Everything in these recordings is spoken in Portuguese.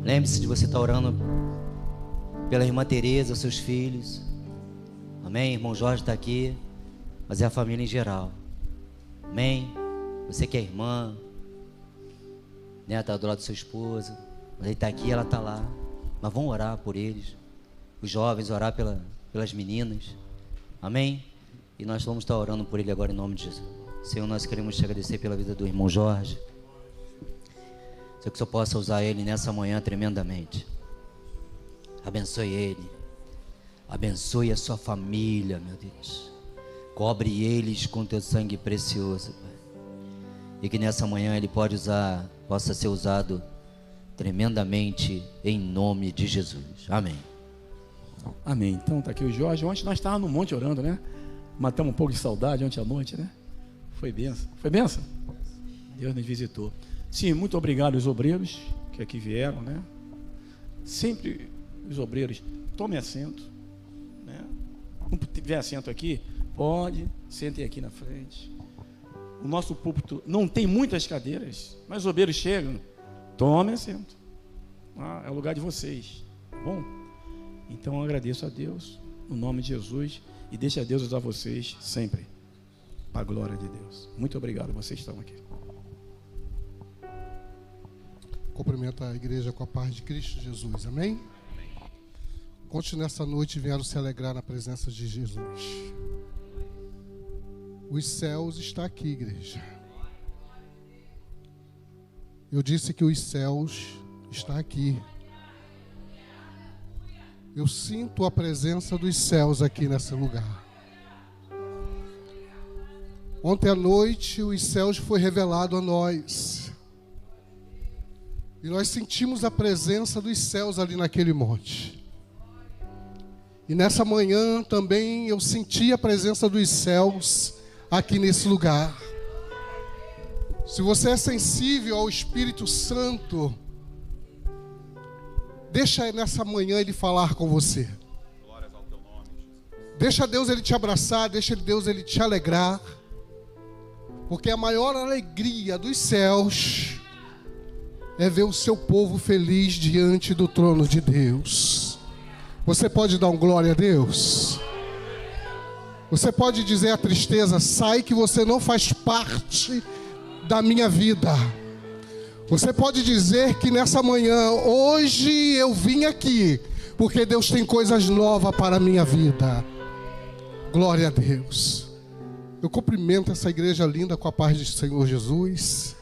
Lembre-se de você estar orando pela irmã Tereza, seus filhos. Amém? Irmão Jorge está aqui, mas é a família em geral. Amém? Você que é irmã, né? Está do lado da sua esposa, mas ele está aqui, ela está lá. Mas vamos orar por eles. Os jovens, orar pelas meninas. Amém? E nós vamos estar orando por ele agora em nome de Jesus. Senhor, nós queremos te agradecer pela vida do irmão Jorge. Senhor, que o Senhor possa usar ele nessa manhã tremendamente. Abençoe ele. Abençoe a sua família, meu Deus. Cobre eles com teu sangue precioso, Pai. E que nessa manhã ele possa ser usado tremendamente em nome de Jesus. Amém. Amém. Então tá aqui o Jorge. Ontem nós estávamos no monte orando, né? Matamos um pouco de saudade ontem à noite, né? Foi benção. Foi benção? Deus nos visitou. Sim, muito obrigado aos obreiros que aqui vieram, né? Sempre os obreiros, tome assento, né? Não tiver assento aqui, pode, sentem aqui na frente. O nosso púlpito não tem muitas cadeiras, mas os obreiros chegam, tome assento. É o lugar de vocês, tá bom? Então eu agradeço a Deus, no nome de Jesus, e deixe a Deus usar vocês sempre, para a glória de Deus. Muito obrigado, vocês estão aqui. Cumprimento a igreja com a paz de Cristo Jesus, amém? Quantos nessa noite vieram se alegrar na presença de Jesus? Os céus estão aqui, igreja. Eu disse que os céus estão aqui. Eu sinto a presença dos céus aqui nesse lugar. Ontem à noite os céus foi revelado a nós. E nós sentimos a presença dos céus ali naquele monte. E nessa manhã também eu senti a presença dos céus aqui nesse lugar. Se você é sensível ao Espírito Santo, deixa nessa manhã Ele falar com você. Deixa Deus Ele te abraçar, deixa Deus Ele te alegrar. Porque a maior alegria dos céus é ver o seu povo feliz diante do trono de Deus. Você pode dar um glória a Deus? Você pode dizer à tristeza: sai que você não faz parte da minha vida. Você pode dizer que nessa manhã, hoje eu vim aqui porque Deus tem coisas novas para a minha vida. Glória a Deus. Eu cumprimento essa igreja linda com a paz do Senhor Jesus,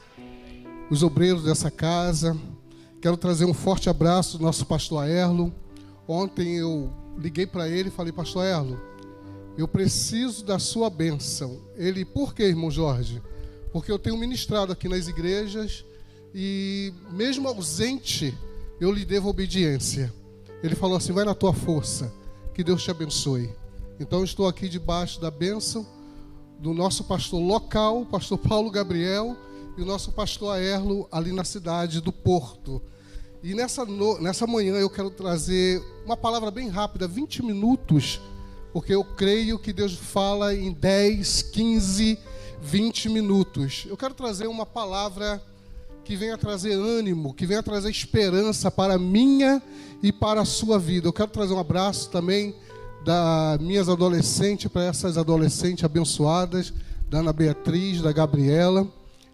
os obreiros dessa casa. Quero trazer um forte abraço do nosso pastor Aerlo. Ontem eu liguei para ele e falei: pastor Aerlo, eu preciso da sua bênção. Ele: por quê, irmão Jorge? Porque eu tenho ministrado aqui nas igrejas e mesmo ausente eu lhe devo obediência. Ele falou assim: vai na tua força, que Deus te abençoe. Então eu estou aqui debaixo da bênção do nosso pastor local, o pastor Paulo Gabriel, e o nosso pastor Aerlo ali na cidade do Porto. E nessa manhã eu quero trazer uma palavra bem rápida, 20 minutos, porque eu creio que Deus fala em 10, 15, 20 minutos. Eu quero trazer uma palavra que venha trazer ânimo, que venha trazer esperança para a minha e para a sua vida. Eu quero trazer um abraço também das minhas adolescentes, para essas adolescentes abençoadas, da Ana Beatriz, da Gabriela.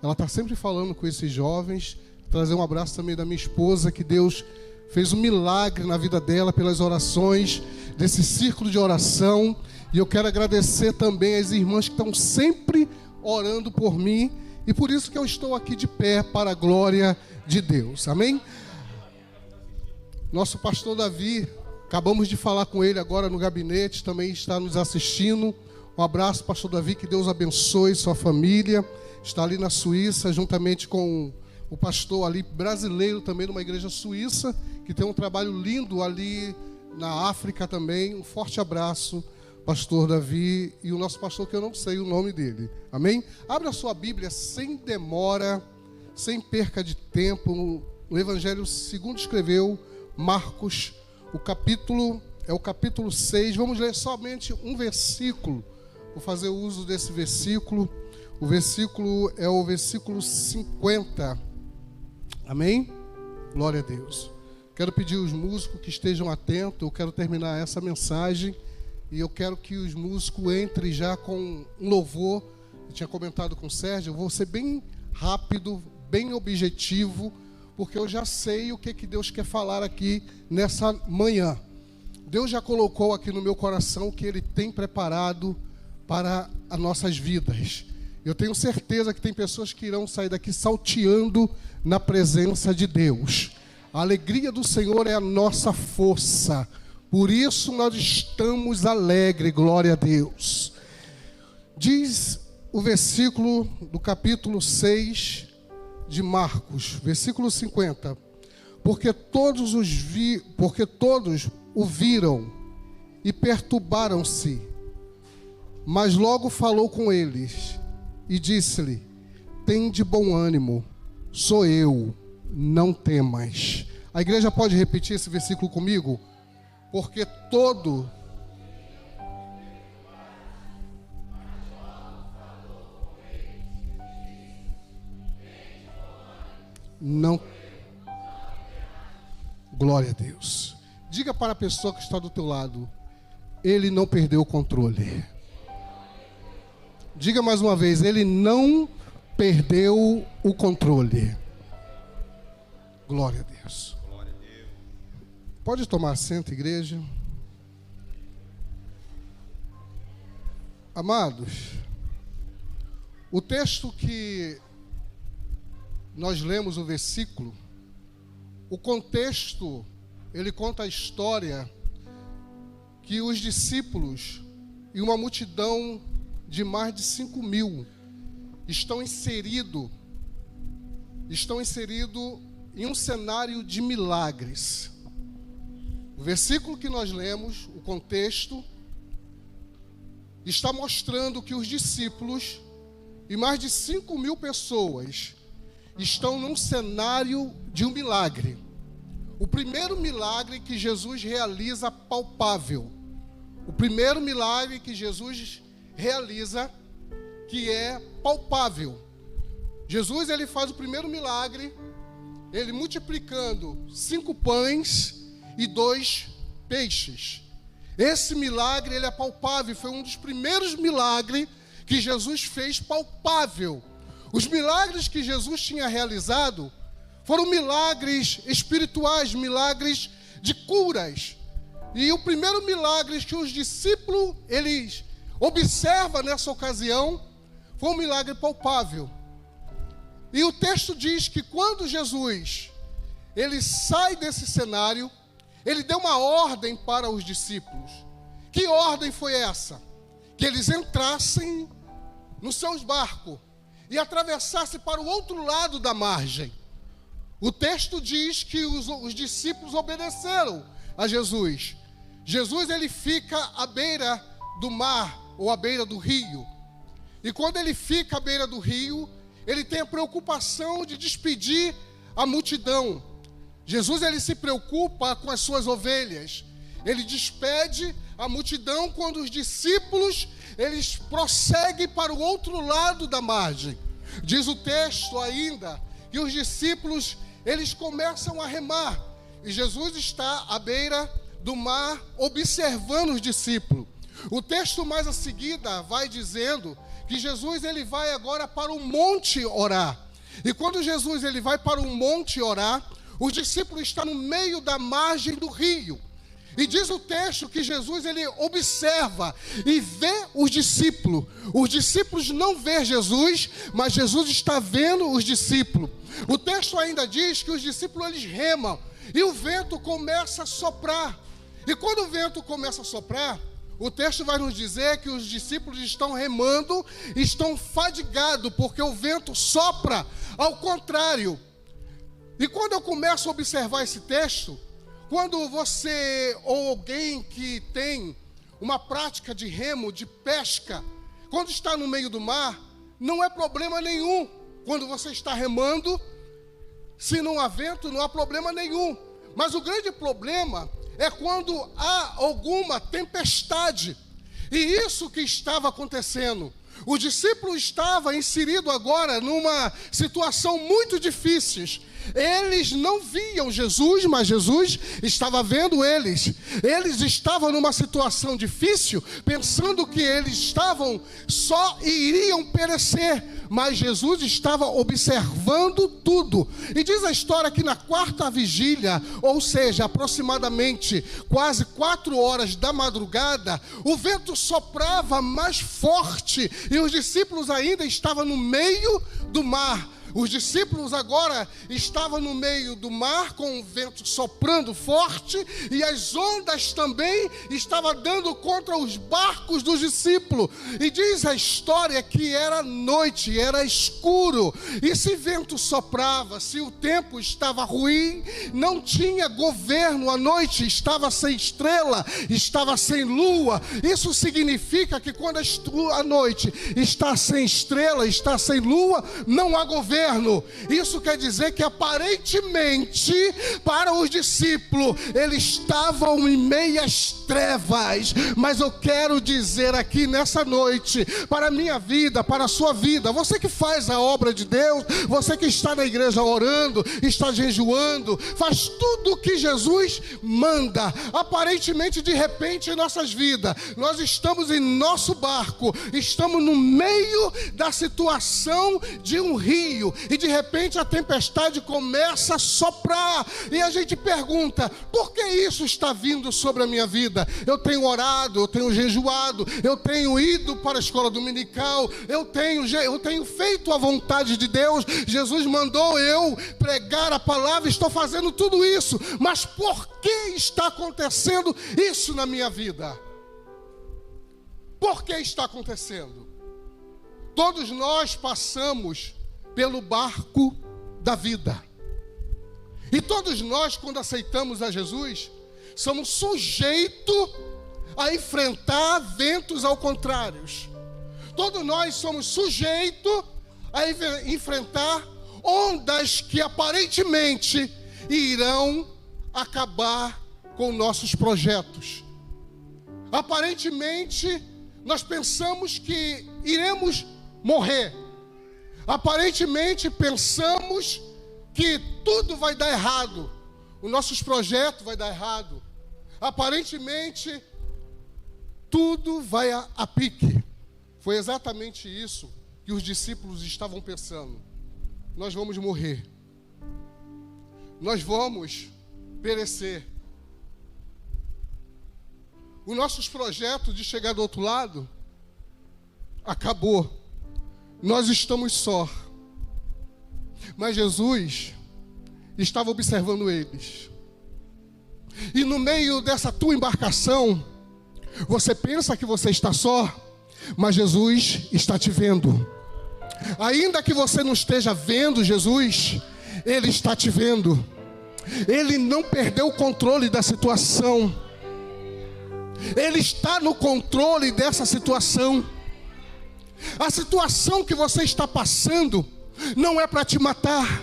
Ela está sempre falando com esses jovens. Trazer um abraço também da minha esposa, que Deus fez um milagre na vida dela pelas orações desse círculo de oração. E eu quero agradecer também às irmãs que estão sempre orando por mim, e por isso que eu estou aqui de pé para a glória de Deus, amém? Nosso pastor Davi, acabamos de falar com ele agora no gabinete, também está nos assistindo. Um abraço, pastor Davi, que Deus abençoe sua família. Está ali na Suíça, juntamente com o pastor ali brasileiro também, numa igreja suíça, que tem um trabalho lindo ali na África também. Um forte abraço, pastor Davi, e o nosso pastor, que eu não sei o nome dele, amém? Abra a sua Bíblia sem demora, sem perca de tempo, no Evangelho segundo escreveu Marcos, o capítulo 6, vamos ler somente um versículo, vou fazer uso desse versículo. O versículo é o versículo 50, amém? Glória a Deus. Quero pedir aos músicos que estejam atentos. Eu quero terminar essa mensagem e eu quero que os músicos entrem já com um louvor. Eu tinha comentado com o Sérgio, eu vou ser bem rápido, bem objetivo, porque eu já sei o que Deus quer falar aqui nessa manhã. Deus já colocou aqui no meu coração o que Ele tem preparado para as nossas vidas. Eu tenho certeza que tem pessoas que irão sair daqui salteando na presença de Deus. A alegria do Senhor é a nossa força. Por isso nós estamos alegres, glória a Deus. Diz o versículo do capítulo 6 de Marcos, versículo 50. Porque todos o viram e perturbaram-se, mas logo falou com eles e disse-lhe: tende bom ânimo, sou eu, não temas. A igreja pode repetir esse versículo comigo? Porque todo... Não... Glória a Deus. Diga para a pessoa que está do teu lado: ele não perdeu o controle. Diga mais uma vez: ele não perdeu o controle. Glória a Deus. Pode tomar assento, igreja. Amados, o texto que nós lemos, o versículo, o contexto, ele conta a história que os discípulos e uma multidão de mais de 5.000 estão inseridos em um cenário de milagres. O versículo que nós lemos, o contexto, está mostrando que os discípulos e mais de 5.000 pessoas estão num cenário de um milagre. O primeiro milagre que Jesus realiza palpável. O primeiro milagre que Jesus realiza que é palpável. Jesus, ele faz o primeiro milagre, ele multiplicando 5 pães e 2 peixes. Esse milagre, ele é palpável, foi um dos primeiros milagres que Jesus fez palpável. Os milagres que Jesus tinha realizado foram milagres espirituais, milagres de curas. E o primeiro milagre que os discípulos, eles observam nessa ocasião, foi um milagre palpável. E o texto diz que quando Jesus, ele sai desse cenário, ele deu uma ordem para os discípulos. Que ordem foi essa? Que eles entrassem nos seus barcos e atravessassem para o outro lado da margem. O texto diz que os discípulos obedeceram a Jesus. Jesus, ele fica à beira do mar ou à beira do rio. E quando ele fica à beira do rio, ele tem a preocupação de despedir a multidão. Jesus, ele se preocupa com as suas ovelhas. Ele despede a multidão quando os discípulos, eles prosseguem para o outro lado da margem. Diz o texto ainda que os discípulos, eles começam a remar. E Jesus está à beira do mar observando os discípulos. O texto mais a seguida vai dizendo que Jesus, ele vai agora para o monte orar. E quando Jesus, ele vai para o monte orar, os discípulos estão no meio da margem do rio. E diz o texto que Jesus, ele observa e vê os discípulos. Os discípulos não vê Jesus, mas Jesus está vendo os discípulos. O texto ainda diz que os discípulos, eles remam e o vento começa a soprar. E quando o vento começa a soprar, o texto vai nos dizer que os discípulos estão remando, estão fadigados, porque o vento sopra ao contrário. E quando eu começo a observar esse texto, quando você ou alguém que tem uma prática de remo, de pesca, quando está no meio do mar, não é problema nenhum. Quando você está remando, se não há vento, não há problema nenhum. Mas o grande problema é quando há alguma tempestade. E isso que estava acontecendo. O discípulo estava inserido agora numa situação muito difícil. Eles não viam Jesus, mas Jesus estava vendo eles. Eles estavam numa situação difícil, pensando que eles estavam só e iriam perecer. Mas Jesus estava observando tudo. E diz a história que na quarta vigília, ou seja, aproximadamente quase 4 horas da madrugada, o vento soprava mais forte e os discípulos ainda estavam no meio do mar. Os discípulos agora estavam no meio do mar, com o vento soprando forte, e as ondas também estavam dando contra os barcos dos discípulos. E diz a história que era noite, era escuro, e se vento soprava, se o tempo estava ruim, não tinha governo, a noite estava sem estrela, estava sem lua. Isso significa que quando a noite está sem estrela, está sem lua, não há governo. Isso quer dizer que aparentemente para os discípulos eles estavam em meias trevas, mas eu quero dizer aqui nessa noite, para a minha vida, para a sua vida, você que faz a obra de Deus, você que está na igreja orando, está jejuando, faz tudo o que Jesus manda, aparentemente de repente em nossas vidas, nós estamos em nosso barco, estamos no meio da situação de um rio, e de repente a tempestade começa a soprar, e a gente pergunta, por que isso está vindo sobre a minha vida? Eu tenho orado, eu tenho jejuado, eu tenho ido para a escola dominical, eu tenho feito a vontade de Deus, Jesus mandou eu pregar a palavra, estou fazendo tudo isso, mas por que está acontecendo isso na minha vida? Por que está acontecendo? Todos nós passamos pelo barco da vida. E todos nós, quando aceitamos a Jesus, somos sujeitos a enfrentar ventos ao contrário. Todos nós somos sujeitos a enfrentar ondas que aparentemente irão acabar com nossos projetos. Aparentemente, nós pensamos que iremos morrer. Aparentemente pensamos que tudo vai dar errado, os nossos projetos vai dar errado. Aparentemente tudo vai a pique. Foi exatamente isso que os discípulos estavam pensando. Nós vamos morrer, nós vamos perecer. Os nossos projetos de chegar do outro lado acabou. Nós estamos só. Mas Jesus estava observando eles. E no meio dessa tua embarcação, você pensa que você está só, mas Jesus está te vendo. Ainda que você não esteja vendo Jesus, Ele está te vendo. Ele não perdeu o controle da situação. Ele está no controle dessa situação. A situação que você está passando não é para te matar.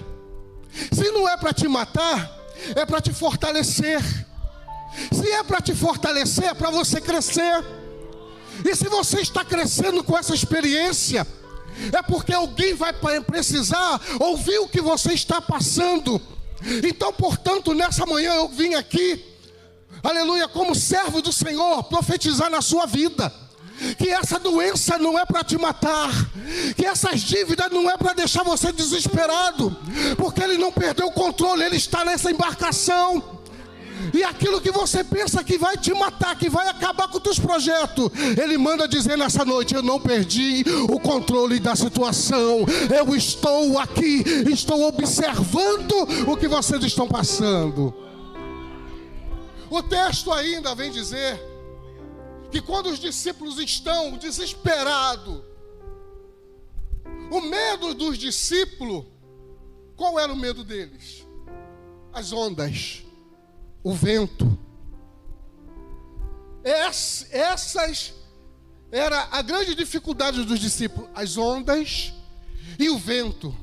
Se não é para te matar, é para te fortalecer. Se é para te fortalecer, é para você crescer. E se você está crescendo com essa experiência, é porque alguém vai precisar ouvir o que você está passando. Então, portanto, nessa manhã eu vim aqui, aleluia, como servo do Senhor, profetizar na sua vida que essa doença não é para te matar, que essas dívidas não é para deixar você desesperado, porque Ele não perdeu o controle, Ele está nessa embarcação. E aquilo que você pensa que vai te matar, que vai acabar com os teus projetos, Ele manda dizer nessa noite: eu não perdi o controle da situação, eu estou aqui, estou observando o que vocês estão passando. O texto ainda vem dizer que quando os discípulos estão desesperados, o medo dos discípulos, qual era o medo deles? As ondas, o vento. Essas era a grande dificuldade dos discípulos, as ondas e o vento.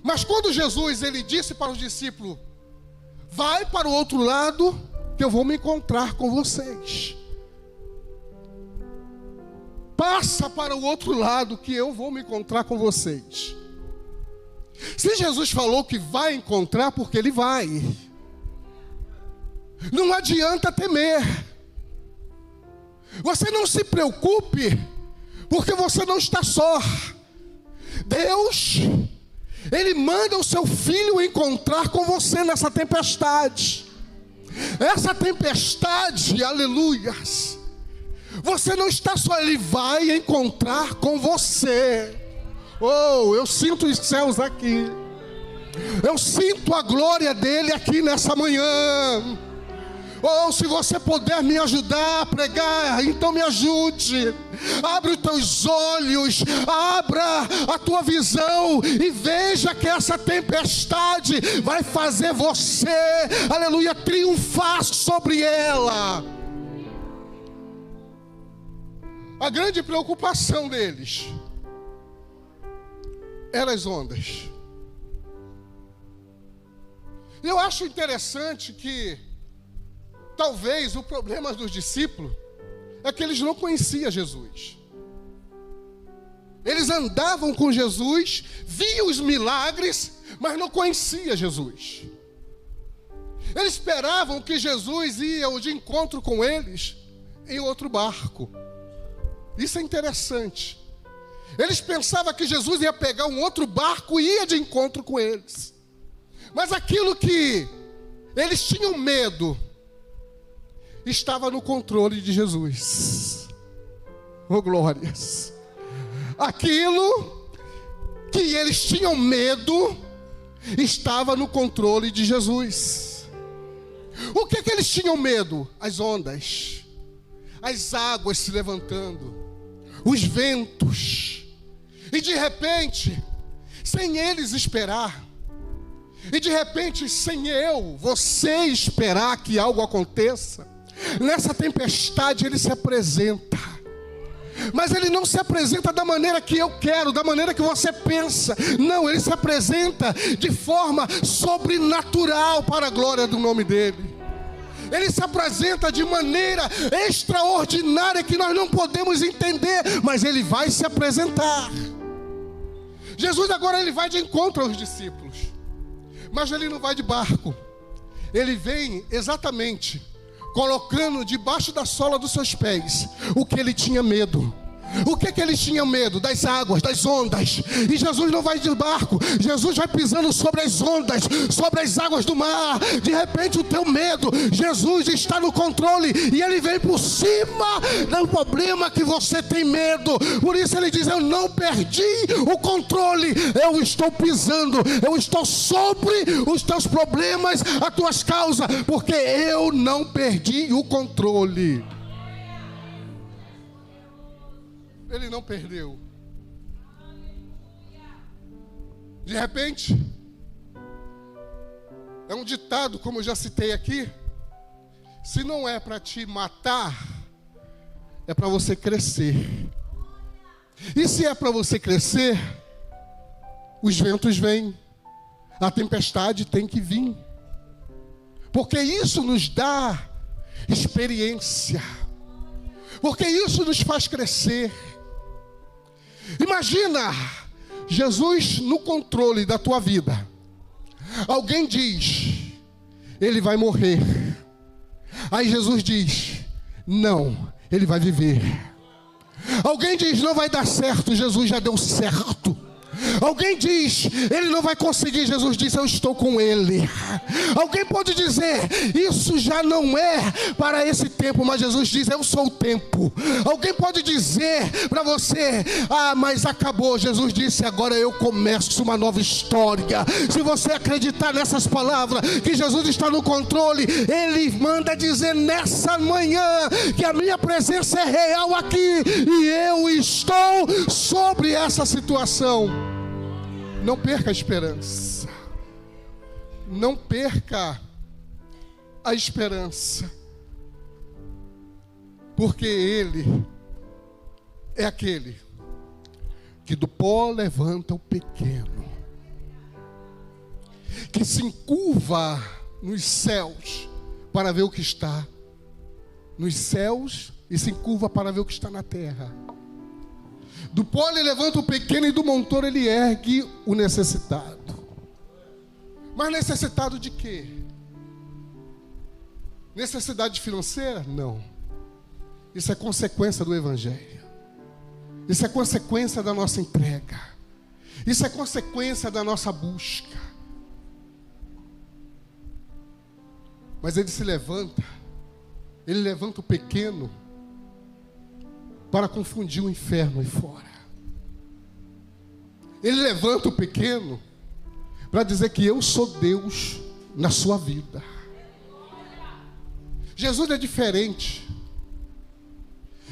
Mas quando Jesus ele disse para os discípulos: vai para o outro lado que eu vou me encontrar com vocês. Passa para o outro lado que eu vou me encontrar com vocês. Se Jesus falou que vai encontrar, porque Ele vai. Não adianta temer. Você não se preocupe, porque você não está só. Deus, Ele manda o seu Filho encontrar com você nessa tempestade. Essa tempestade, aleluias, você não está só, Ele vai encontrar com você. Oh, eu sinto os céus aqui. Eu sinto a glória dEle aqui nessa manhã. Oh, se você puder me ajudar a pregar, então me ajude. Abre os teus olhos, abra a tua visão e veja que essa tempestade vai fazer você, aleluia, triunfar sobre ela. A grande preocupação deles eram as ondas. Eu acho interessante que talvez o problema dos discípulos é que eles não conheciam Jesus. Eles andavam com Jesus, viam os milagres, mas não conheciam Jesus. Eles esperavam que Jesus ia de encontro com eles em outro barco. Isso é interessante. Eles pensavam que Jesus ia pegar um outro barco e ia de encontro com eles. Mas aquilo que eles tinham medo estava no controle de Jesus. Oh, glórias. Aquilo que eles tinham medo estava no controle de Jesus. O que eles tinham medo? As ondas, as águas se levantando, os ventos. E de repente, sem eles esperar, e de repente, sem você esperar que algo aconteça, nessa tempestade Ele se apresenta. Mas Ele não se apresenta da maneira que eu quero, da maneira que você pensa. Não, Ele se apresenta de forma sobrenatural para a glória do nome dEle. Ele se apresenta de maneira extraordinária que nós não podemos entender, mas Ele vai se apresentar. Jesus agora Ele vai de encontro aos discípulos, mas Ele não vai de barco. Ele vem exatamente colocando debaixo da sola dos seus pés o que ele tinha medo. O que eles tinham medo? Das águas, das ondas. E Jesus não vai de barco, Jesus vai pisando sobre as ondas, sobre as águas do mar. De repente o teu medo, Jesus está no controle e Ele vem por cima do problema que você tem medo. Por isso Ele diz: eu não perdi o controle, eu estou pisando, eu estou sobre os teus problemas, as tuas causas, porque eu não perdi o controle. Ele não perdeu. De repente, é um ditado, como eu já citei aqui: se não é para te matar, é para você crescer. E se é para você crescer, os ventos vêm, a tempestade tem que vir, porque isso nos dá experiência, porque isso nos faz crescer. Imagina Jesus no controle da tua vida. Alguém diz: ele vai morrer. Aí Jesus diz: não, ele vai viver. Alguém diz: não vai dar certo. Jesus já deu certo. Alguém diz: ele não vai conseguir. Jesus diz: eu estou com ele. Alguém pode dizer: isso já não é para esse tempo, mas Jesus diz: eu sou o tempo. Alguém pode dizer para você: ah, mas acabou. Jesus disse: agora eu começo uma nova história. Se você acreditar nessas palavras, que Jesus está no controle, Ele manda dizer nessa manhã que a minha presença é real aqui e eu estou sobre essa situação. Não perca a esperança. Não perca a esperança. Porque Ele é aquele que do pó levanta o pequeno, que se encurva nos céus para ver o que está nos céus e se encurva para ver o que está na terra. Do pó ele levanta o pequeno e do montoro ele ergue o necessitado. Mas necessitado de quê? Necessidade financeira? Não. Isso é consequência do Evangelho. Isso é consequência da nossa entrega. Isso é consequência da nossa busca. Mas ele se levanta. Ele levanta o pequeno para confundir o inferno aí fora. Ele levanta o pequeno para dizer que eu sou Deus na sua vida. Jesus é diferente.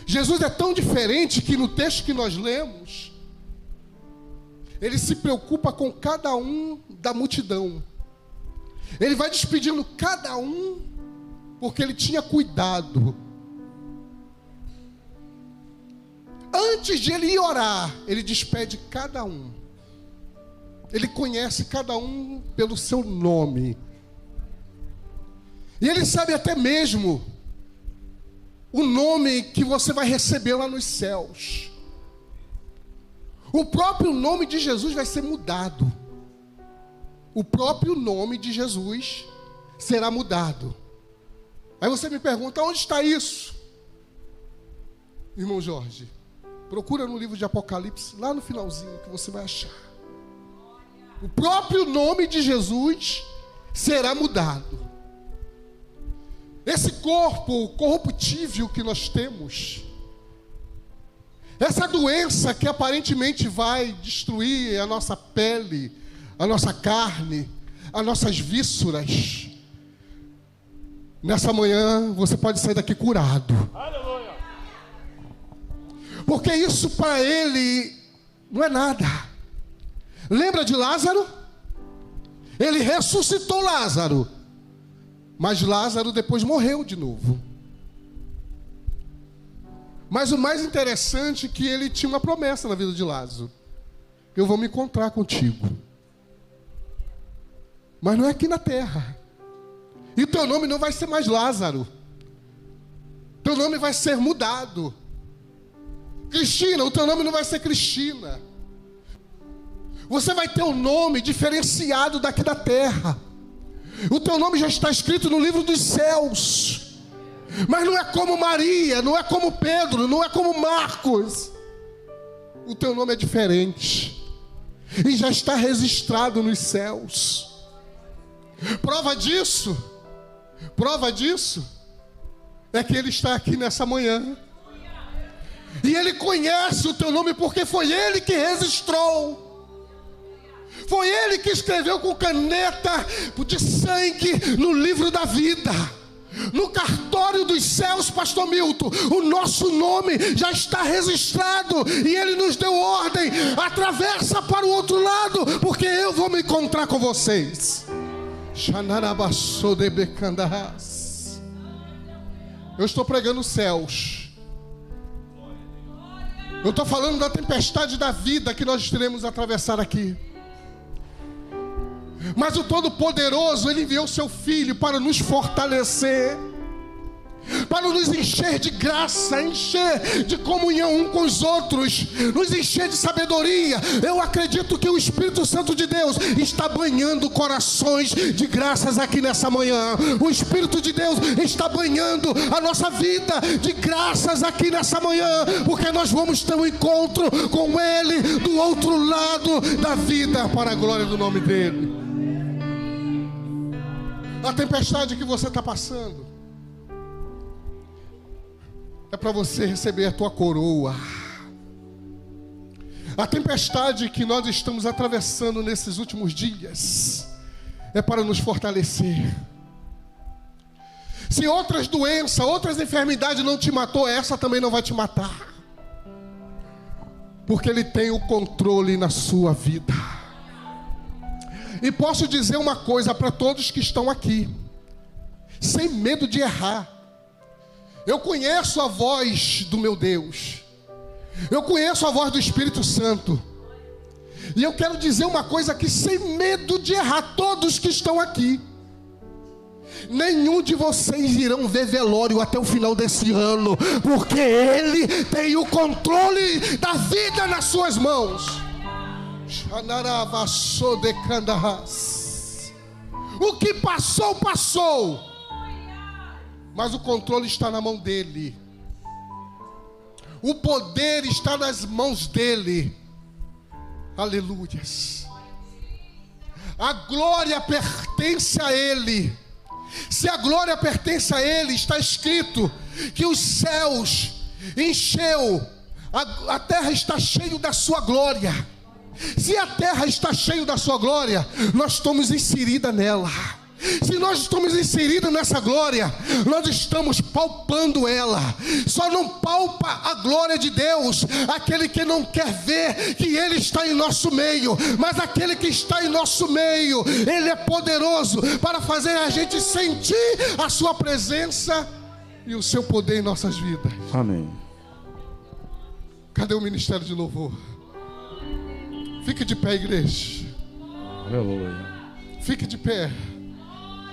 Jesus é tão diferente que no texto que nós lemos, ele se preocupa com cada um da multidão. Ele vai despedindo cada um, porque ele tinha cuidado. Antes de ele ir orar, ele despede cada um. Ele conhece cada um pelo seu nome. E ele sabe até mesmo o nome que você vai receber lá nos céus. O próprio nome de Jesus vai ser mudado. O próprio nome de Jesus será mudado. Aí você me pergunta, onde está isso? Irmão Jorge, procura no livro de Apocalipse, lá no finalzinho, que você vai achar. O próprio nome de Jesus será mudado. Esse corpo corruptível que nós temos, essa doença que aparentemente vai destruir a nossa pele, a nossa carne, as nossas vísceras, nessa manhã você pode sair daqui curado. Aleluia. Porque isso para ele não é nada. Lembra de Lázaro? Ele ressuscitou Lázaro, mas Lázaro depois morreu de novo. Mas o mais interessante é que ele tinha uma promessa na vida de Lázaro: eu vou me encontrar contigo, mas não é aqui na terra. E teu nome não vai ser mais Lázaro, teu nome vai ser mudado. Cristina, o teu nome não vai ser Cristina. Você vai ter um nome diferenciado daqui da terra. O teu nome já está escrito no livro dos céus. Mas não é como Maria, não é como Pedro, não é como Marcos. O teu nome é diferente. E já está registrado nos céus. Prova disso é que ele está aqui nessa manhã. E ele conhece o teu nome porque foi ele que registrou. Foi ele que escreveu com caneta de sangue no livro da vida. No cartório dos céus, pastor Milton, o nosso nome já está registrado. E ele nos deu ordem: atravessa para o outro lado, porque eu vou me encontrar com vocês. Eu estou pregando os céus. Eu estou falando da tempestade da vida que nós teremos a atravessar aqui. Mas o Todo-Poderoso, Ele enviou seu Filho para nos fortalecer, para nos encher de graça, encher de comunhão um com os outros, nos encher de sabedoria. Eu acredito que o Espírito Santo de Deus está banhando corações de graças aqui nessa manhã. O Espírito de Deus está banhando a nossa vida de graças aqui nessa manhã, porque nós vamos ter um encontro com Ele do outro lado da vida, para a glória do nome dEle. A tempestade que você está passando é para você receber a tua coroa. A tempestade que nós estamos atravessando nesses últimos dias é para nos fortalecer. Se outras doenças, outras enfermidades não te matou, essa também não vai te matar, porque Ele tem o controle na sua vida. E posso dizer uma coisa para todos que estão aqui, sem medo de errar. Eu conheço a voz do meu Deus. Eu conheço a voz do Espírito Santo. E eu quero dizer uma coisa aqui, sem medo de errar, todos que estão aqui. Nenhum de vocês irão ver velório até o final desse ano, porque Ele tem o controle da vida nas suas mãos. O que passou, passou. Mas o controle está na mão dele. O poder está nas mãos dele. Aleluias. A glória pertence a ele. Se a glória pertence a ele, está escrito que os céus encheu, a terra está cheia da sua glória. Se a terra está cheia da sua glória, nós estamos inseridos nela. Se nós estamos inseridos nessa glória, nós estamos palpando ela. Só não palpa a glória de Deus aquele que não quer ver que Ele está em nosso meio. Mas aquele que está em nosso meio, Ele é poderoso para fazer a gente sentir a sua presença e o seu poder em nossas vidas. Amém. Cadê o ministério de louvor? Fique de pé, igreja. Aleluia. Fique de pé.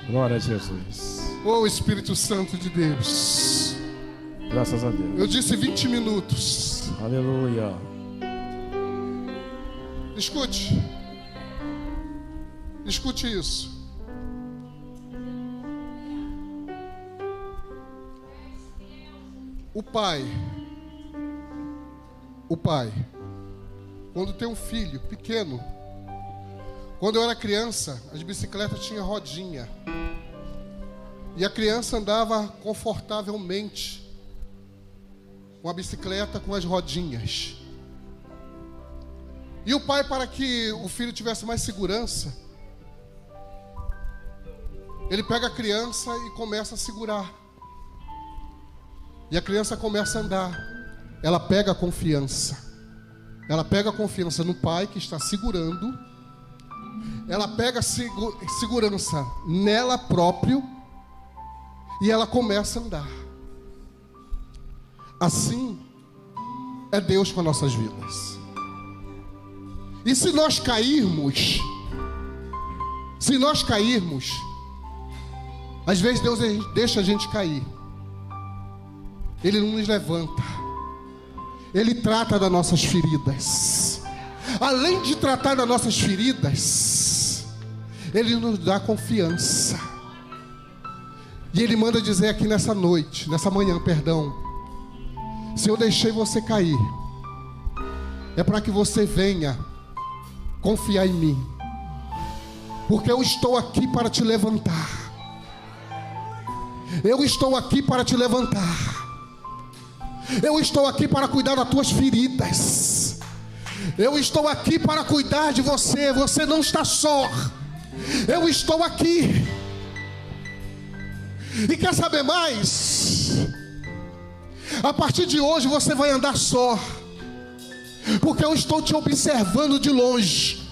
Glória a Jesus. Oh, Espírito Santo de Deus. Graças a Deus. Eu disse 20 minutos. Aleluia. Escute. Escute isso. O pai, quando tem um filho pequeno, quando eu era criança, as bicicletas tinham rodinha. E a criança andava confortavelmente com a bicicleta com as rodinhas. E o pai, para que o filho tivesse mais segurança, ele pega a criança e começa a segurar. E a criança começa a andar. Ela pega a confiança. Ela pega a confiança no pai que está segurando. Ela pega segurança nela próprio. E ela começa a andar. Assim é Deus com as nossas vidas. E se nós cairmos, às vezes Deus deixa a gente cair. Ele não nos levanta. Ele trata das nossas feridas. Além de tratar das nossas feridas, Ele nos dá confiança. E Ele manda dizer aqui nessa manhã, se eu deixei você cair, é para que você venha confiar em mim. Porque eu estou aqui para te levantar. Eu estou aqui para te levantar. Eu estou aqui para cuidar das tuas feridas. Eu estou aqui para cuidar de você. Você não está só. Eu estou aqui. E quer saber mais? A partir de hoje você vai andar só. Porque eu estou te observando de longe.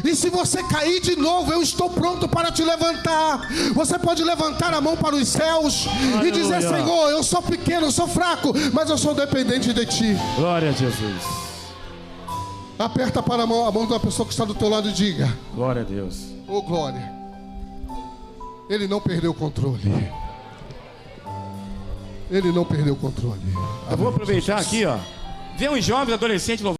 E se você cair de novo, eu estou pronto para te levantar. Você pode levantar a mão para os céus. Aleluia. E dizer: Senhor, eu sou pequeno, eu sou fraco, mas eu sou dependente de Ti. Glória a Jesus. Aperta para a mão da pessoa que está do teu lado e diga: glória a Deus. Oh, glória. Ele não perdeu o controle. Ele não perdeu o controle. Eu vou aproveitar aqui, ó. Vê uns jovens adolescentes louvando.